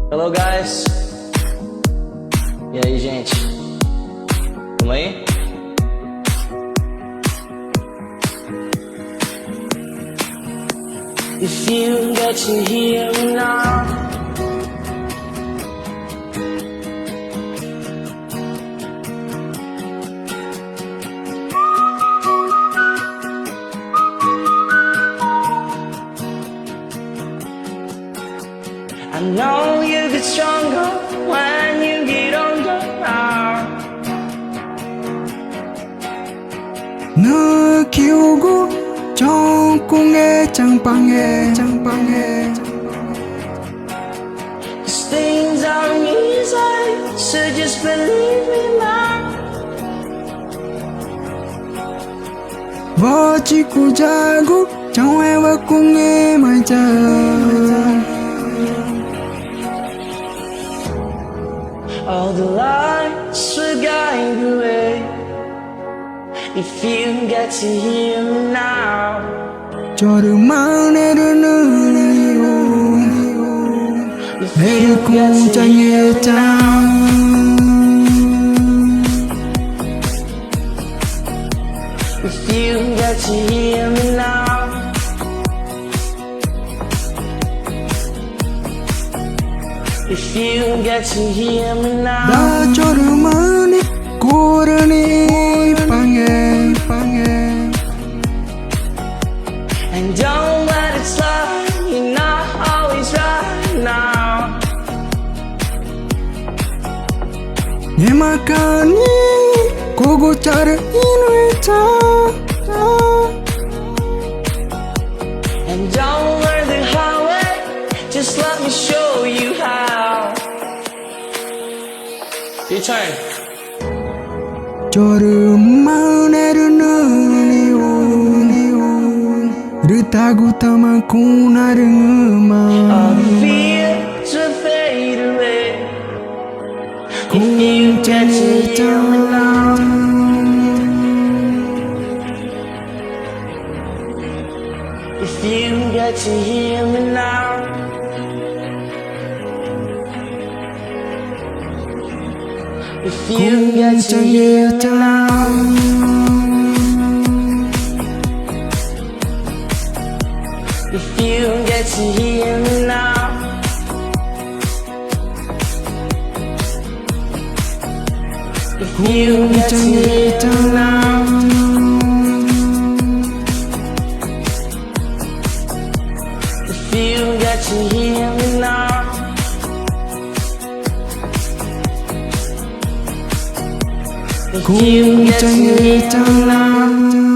Hello guys. E aí, gente? Tamo aí? If you get to hear me now, I know you get stronger when you get older now. 느끼고 정궁에 장방에 장방에 These things aren't easy, so just believe me now. 버티고 자고 정해와 궁에 말자 All the lights will guide the way. If you get to hear me now, 저름한 애르는 if 내를 you get to hear 공장에 me now, if you get to hear me now, if you get to hear me now, 나 저름한 고르니 방에 and don't let it slide. You're not always right now. 내 막간이 고고차를 인회자 And don't learn the highway, just let me show you how. Your turn. 저름한 애르는 르타고 타마고 나른 All the 음악 fears will fade away. If you get to hear me now, if you get to hear me now, if you get to hear me now, if you get to hear me now, if you get to hear me now, if you get to hear me now, if you get to hear me now.